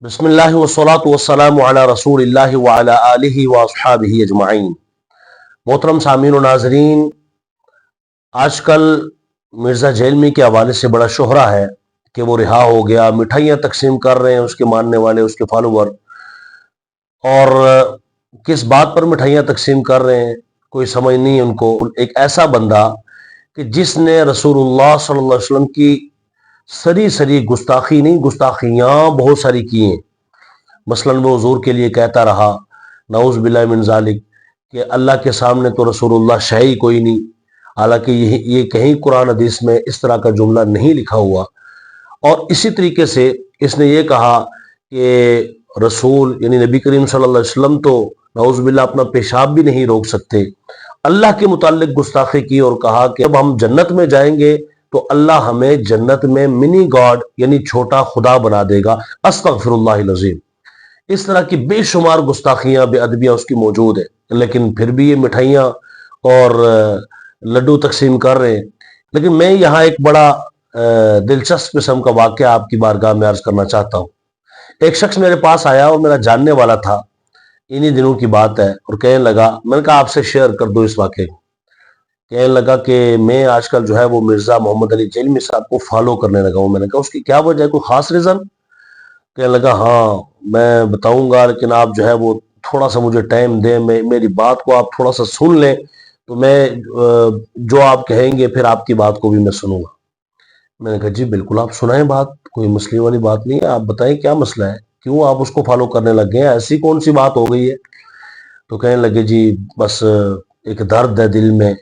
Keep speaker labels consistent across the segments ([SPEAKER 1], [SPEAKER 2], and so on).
[SPEAKER 1] बिस्मिल्लाह वस्सलातु वस्सलामु अला रसूलिल्लाह व अला आलिहि व अस्हाबिहि अजमाइन। मोहतरम सामीन व नाज़रीन, आजकल मिर्ज़ा जेलमी के हवाले से बड़ा शोहरा है कि वो रिहा हो गया, मिठाइयाँ तकसीम कर रहे हैं उसके मानने वाले, उसके फॉलोवर। और किस बात पर मिठाइयाँ तकसीम कर रहे हैं कोई समझ नहीं उनको। एक ऐसा बंदा कि जिसने रसूलुल्लाह सल्लल्लाहु अलैहि वसल्लम की सरी सरी गुस्ताखी नहीं, गुस्ताखियाँ बहुत सारी की हैं। मसलन वो हुजूर के लिए कहता रहा नऊज़ बिल्लाहि मिन ज़ालिक कि अल्लाह के सामने तो रसूलुल्लाह शय ही कोई नहीं, हालांकि ये कहीं कुरान हदीस में इस तरह का जुमला नहीं लिखा हुआ। और इसी तरीके से इसने ये कहा कि रसूल यानी नबी करीम सल्लल्लाहु अलैहि वसल्लम तो नऊज़ बिल्लाह अपना पेशाब भी नहीं रोक सकते। अल्लाह के मुताल्लिक गुस्ताखी की और कहा कि अब हम जन्नत में जाएंगे तो अल्लाह हमें जन्नत में मिनी गॉड यानी छोटा खुदा बना देगा। अस्तगफिरुल्लाहिल अज़ीम। इस तरह की बेशुमार गुस्ताखियां बेअदबियां उसकी मौजूद है, लेकिन फिर भी ये मिठाइयां और लड्डू तकसीम कर रहे हैं। लेकिन मैं यहाँ एक बड़ा दिलचस्प किस्म का वाक़या आपकी बारगाह में अर्ज करना चाहता हूँ। एक शख्स मेरे पास आया और मेरा जानने वाला था, इन्हीं दिनों की बात है, और कहने लगा, मैंने कहा आपसे शेयर कर दो इस वाक़े को। कहने लगा कि मैं आजकल जो है वो मिर्ज़ा मोहम्मद अली जेलमी साहब को फॉलो करने लगा हूँ। मैंने कहा उसकी क्या वजह है, कोई खास रीज़न? कहने लगा हाँ मैं बताऊंगा, लेकिन आप जो है वो थोड़ा सा मुझे टाइम दें, मेरी बात को आप थोड़ा सा सुन लें तो मैं जो आप कहेंगे फिर आपकी बात को भी मैं सुनूंगा। मैंने कहा जी बिल्कुल आप सुनाएं बात, कोई मसले वाली बात नहीं है, आप बताएं क्या मसला है, क्यों आप उसको फॉलो करने लग गए हैं, ऐसी कौन सी बात हो गई है? तो कहने लगे जी बस एक दर्द है दिल में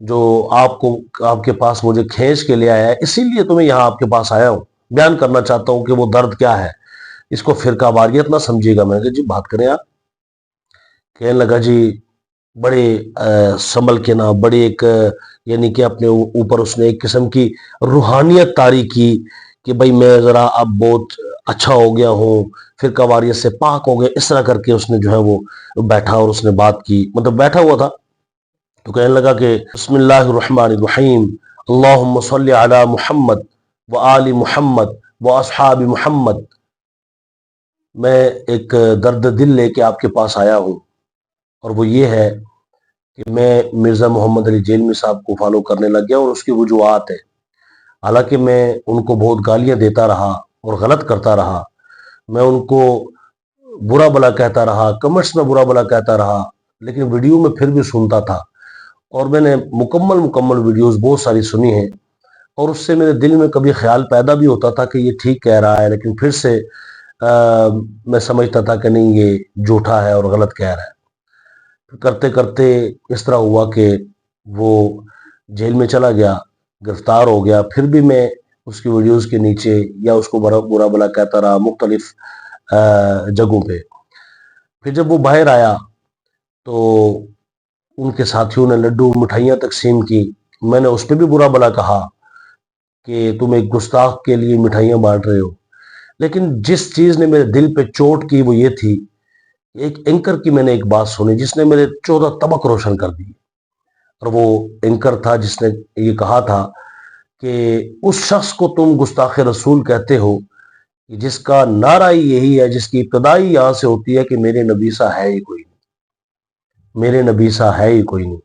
[SPEAKER 1] जो आपको आपके पास मुझे खींच के ले आया है, इसीलिए तो मैं यहाँ आपके पास आया हूँ, बयान करना चाहता हूँ कि वो दर्द क्या है। इसको फिरका वारियत ना समझिएगा। मैंने कहा जी बात करें आप। कहने लगा जी बड़े संभल के ना, बड़े एक यानी कि अपने ऊपर उसने एक किस्म की रूहानियत तारी की कि भाई मैं ज़रा अब बहुत अच्छा हो गया हूँ, फिरका वारियत से पाक हो गया, इस तरह करके उसने जो है वो बैठा और उसने बात की, मतलब बैठा हुआ था। तो कहने लगा कि बिस्मिल्लाहिर्रहमानिर्रहीम, अल्लाहुम्मा सल्लि अला मुहम्मद व आलि मुहम्मद व अस्हाबि मुहम्मद। मैं एक दर्द दिल लेके आपके पास आया हूँ, और वो ये है कि मैं मिर्ज़ा मोहम्मद अली जेलमी साहब को फॉलो करने लग गया, और उसकी वजूहात है। हालांकि मैं उनको बहुत गालियां देता रहा और गलत करता रहा, मैं उनको बुरा भला कहता रहा, कमेंट्स में बुरा भला कहता रहा, लेकिन वीडियो में फिर भी सुनता था। और मैंने मुकम्मल वीडियोस बहुत सारी सुनी हैं, और उससे मेरे दिल में कभी ख्याल पैदा भी होता था कि ये ठीक कह रहा है, लेकिन फिर से मैं समझता था कि नहीं ये झूठा है और गलत कह रहा है। फिर करते करते इस तरह हुआ कि वो जेल में चला गया, गिरफ्तार हो गया। फिर भी मैं उसकी वीडियोस के नीचे या उसको बुरा भला कहता रहा मुख्तलिफ जगहों पे। फिर जब वो बाहर आया तो उनके साथियों ने लड्डू मिठाइयाँ तकसीम की। मैंने उस पर भी बुरा भला कहा कि तुम एक गुस्ताख के लिए मिठाइयाँ बांट रहे हो। लेकिन जिस चीज़ ने मेरे दिल पे चोट की वो ये थी, एक एंकर की मैंने एक बात सुनी जिसने मेरे 14 तबक रोशन कर दिए। और वो एंकर था जिसने ये कहा था कि उस शख्स को तुम गुस्ताख रसूल कहते हो कि जिसका नारा ही यही है, जिसकी इब्तदाई यहाँ से होती है कि मेरे नबी सा है ही कोई नहीं, मेरे नबी सा है ही कोई नहीं।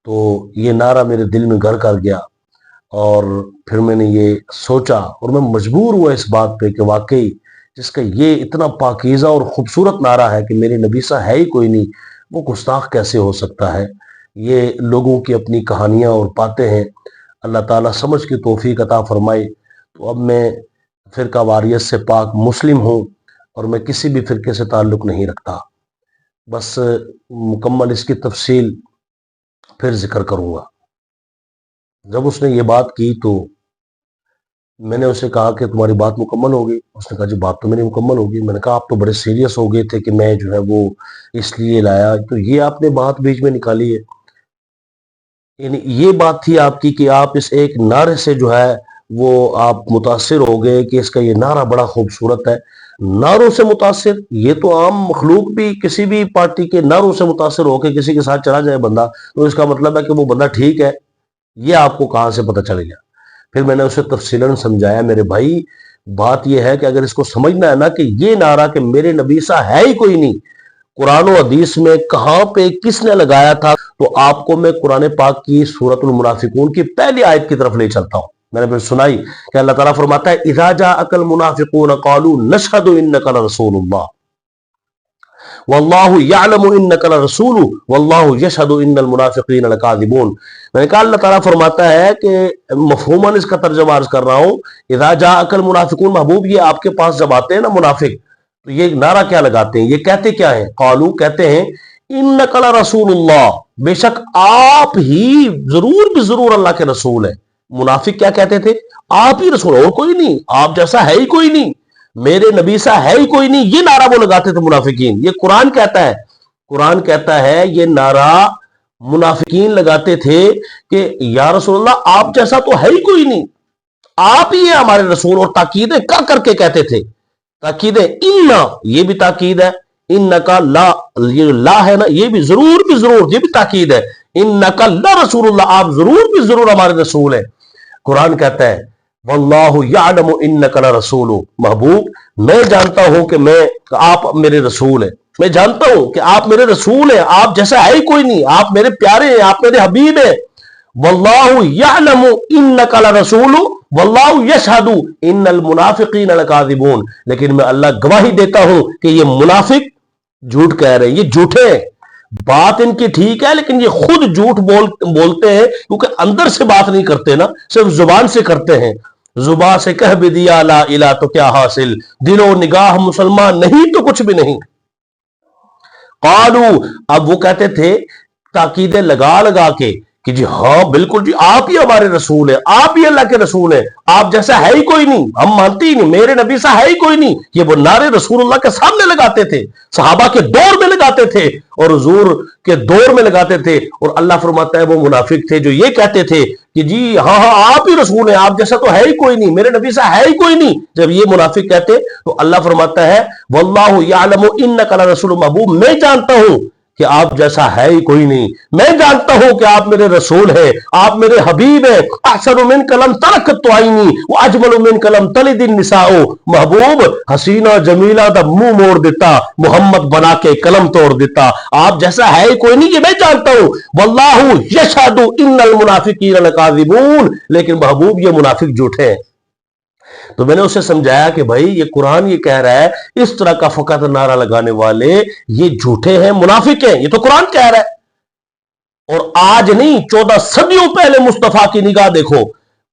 [SPEAKER 1] तो ये नारा मेरे दिल में घर कर गया, और फिर मैंने ये सोचा और मैं मजबूर हुआ इस बात पे कि वाकई जिसका ये इतना पाकीज़ा और ख़ूबसूरत नारा है कि मेरे नबी सा है ही कोई नहीं, वो गुस्ताख कैसे हो सकता है। ये लोगों की अपनी कहानियाँ और बातें हैं, अल्लाह ताला समझ की तौफीक अता फरमाए। तो अब मैं फ़िरका वारियत से पाक मुस्लिम हूँ, और मैं किसी भी फ़िरके से ताल्लुक़ नहीं रखता। बस मुकम्मल इसकी तफसील फिर ज़िक्र करूँगा। जब उसने ये बात की तो मैंने उसे कहा कि तुम्हारी बात मुकम्मल हो गई? उसने कहा जी बात तो मेरी मुकम्मल हो गई। मैंने कहा आप तो बड़े सीरियस हो गए थे कि मैं जो है वो इसलिए लाया, तो ये आपने बात बीच में निकाली है। यानी ये बात थी आपकी कि आप इस एक नारे से जो है वो आप मुतासिर हो गए कि इसका ये नारा बड़ा खूबसूरत है। नारों से मुतासिर, ये तो आम मखलूक भी किसी भी पार्टी के नारों से मुतासिर होकर किसी के साथ चला जाए बंदा, तो इसका मतलब है कि वो बंदा ठीक है। ये आपको कहाँ से पता चल गया? फिर मैंने उसे तफसीलन समझाया, मेरे भाई بات یہ ہے کہ اگر اس کو سمجھنا ہے نا کہ یہ نعرہ کہ میرے نبی سا ہے ہی کوئی نہیں، قرآن و حدیث میں کہاں پہ کس نے لگایا تھا، تو آپ کو میں قرآن پاک کی سورۃ المنافقون کی پہلی آیت کی طرف لے چلتا ہوں۔ میں نے پھر سنائی کہ اللہ تعالیٰ فرماتا ہے اذا جاءک المنافقون قالوا نشہد انک لرسول اللہ واللہ یعلم انک لرسول واللہ یشہد ان المنافقین لکاذبون۔ میں نے کہا اللہ تعالیٰ فرماتا ہے کہ مفہوماً اس کا ترجمہ عرض کر رہا ہوں، اذا جاءک المنافقون، محبوب یہ آپ کے پاس جب آتے ہیں نا منافق، تو یہ نعرہ کیا لگاتے ہیں، یہ کہتے کیا ہیں، قالو کہتے ہیں انک لرسول اللہ، بے شک آپ ہی ضرور بھی ضرور اللہ کے رسول ہیں۔ منافق کیا کہتے تھے، آپ ہی رسول، اور کوئی نہیں، آپ جیسا ہے ہی کوئی نہیں، میرے نبی سا ہے ہی کوئی نہیں، یہ نعرہ وہ لگاتے تھے منافقین۔ یہ قرآن کہتا ہے، قرآن کہتا ہے یہ نعرہ منافقین لگاتے تھے کہ یا رسول اللہ آپ جیسا تو ہے ہی کوئی نہیں، آپ ہی ہیں ہمارے رسول، اور تاکیدیں کر کے کہتے تھے، تاکیدیں انا، یہ بھی تاکید ہے، انکا لا، یہ لا ہے نا، یہ بھی ضرور یہ بھی تاکید ہے، انکا لا رسول اللہ، آپ ضرور بھی ضرور ہمارے رسول ہیں۔ قرآن کہتا ہے واللہ یعلم انک لرسول، محبوب میں جانتا ہوں کہ آپ میرے رسول ہیں، میں جانتا ہوں کہ آپ میرے رسول ہیں، آپ جیسا ہے ہی کوئی نہیں، آپ میرے پیارے ہیں، آپ میرے حبیب ہیں۔ واللہ یعلم انک لرسول واللہ یشہد ان المنافقین لکاذبون، لیکن میں اللہ گواہی دیتا ہوں کہ یہ منافق جھوٹ کہہ رہے ہیں، یہ جھوٹے ہیں، بات ان کی ٹھیک ہے لیکن یہ خود جھوٹ بولتے ہیں، کیونکہ اندر سے بات نہیں کرتے نا، صرف زبان سے کرتے ہیں۔ زبان سے کہہ بھی دیا لا الہ تو کیا حاصل، دل و نگاہ مسلمان نہیں تو کچھ بھی نہیں۔ قالو، اب وہ کہتے تھے تاکیدیں لگا کے کہ جی ہاں بالکل جی آپ ہی ہمارے رسول ہیں، آپ ہی اللہ کے رسول ہیں، آپ جیسا ہے ہی کوئی نہیں، ہم مانتے ہی نہیں، میرے نبی سا ہے ہی کوئی نہیں۔ یہ وہ نعرے رسول اللہ کے سامنے لگاتے تھے، صحابہ کے دور میں لگاتے تھے اور حضور کے دور میں لگاتے تھے، اور اللہ فرماتا ہے وہ منافق تھے جو یہ کہتے تھے کہ جی ہاں آپ ہی رسول ہیں، آپ جیسا تو ہے ہی کوئی نہیں، میرے نبی سا ہے ہی کوئی نہیں۔ جب یہ منافق کہتے تو اللہ فرماتا ہے واللہ یعلم انک لرسول، محبوب میں جانتا ہوں کہ آپ جیسا ہے ہی کوئی نہیں، میں جانتا ہوں کہ آپ میرے رسول ہیں، آپ میرے حبیب ہیں۔ احسن منک لم تلقت عینی واجمل منک لم تلد النساء، محبوب حسینہ جمیلہ دا منہ موڑ دیتا، محمد بنا کے قلم توڑ دیتا، آپ جیسا ہے ہی کوئی نہیں، یہ میں جانتا ہوں۔ واللہ یشہد ان المنافقین لکاذبون، لیکن محبوب یہ منافق جھوٹے ہیں۔ تو میں نے اسے سمجھایا کہ بھائی یہ قرآن یہ کہہ رہا ہے اس طرح کا فقط نعرہ لگانے والے یہ جھوٹے ہیں، منافق ہیں، یہ تو قرآن کہہ رہا ہے۔ اور آج نہیں، 14 صدیوں پہلے مصطفیٰ کی نگاہ دیکھو،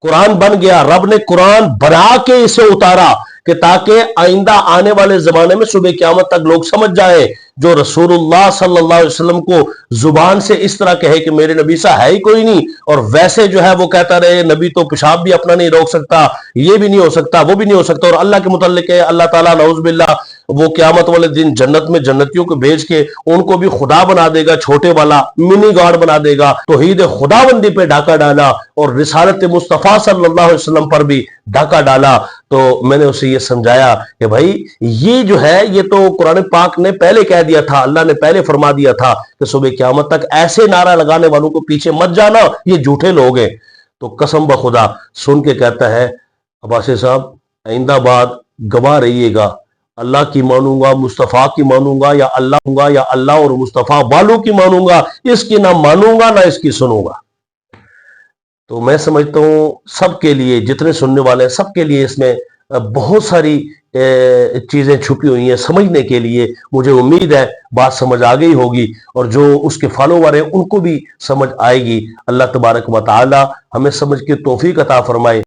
[SPEAKER 1] قرآن بن گیا، رب نے قرآن بنا کے اسے اتارا کہ تاکہ آئندہ آنے والے زمانے میں صبح قیامت تک لوگ سمجھ جائیں، جو رسول اللہ صلی اللہ علیہ وسلم کو زبان سے اس طرح کہے کہ میرے نبی سا ہے ہی کوئی نہیں، اور ویسے جو ہے وہ کہتا رہے نبی تو پیشاب بھی اپنا نہیں روک سکتا، یہ بھی نہیں ہو سکتا، وہ بھی نہیں ہو سکتا، اور اللہ کے متعلق ہے اللہ تعالیٰ نعوذ باللہ وہ قیامت والے دن جنت میں جنتیوں کو بھیج کے ان کو بھی خدا بنا دے گا، چھوٹے والا منی گاڈ بنا دے گا، توحید خداوندی پہ ڈاکہ ڈالا اور رسالت مصطفیٰ صلی اللہ علیہ وسلم پر بھی ڈاکہ ڈالا۔ تو میں نے اسے یہ سمجھایا کہ بھائی یہ جو ہے یہ تو قرآن پاک نے پہلے کہہ دیا تھا، اللہ نے پہلے فرما دیا تھا کہ صبح قیامت تک ایسے نعرہ لگانے والوں کو پیچھے مت جانا، یہ جھوٹے لوگ ہیں۔ تو قسم بخدا سن کے کہتا ہے عباسی صاحب آئندہ بات گواہ رہیے گا، اللہ کی مانوں گا، مصطفیٰ کی مانوں گا، یا اللہ اور مصطفیٰ والوں کی مانوں گا، اس کی نہ مانوں گا نہ اس کی سنوں گا۔ تو میں سمجھتا ہوں سب کے لیے، جتنے سننے والے ہیں سب کے لیے اس میں بہت ساری چیزیں چھپی ہوئی ہیں سمجھنے کے لیے۔ مجھے امید ہے بات سمجھ آ گئی ہوگی، اور جو اس کے فالوور ہیں ان کو بھی سمجھ آئے گی۔ اللہ تبارک و تعالی ہمیں سمجھ کے توفیق عطا فرمائے۔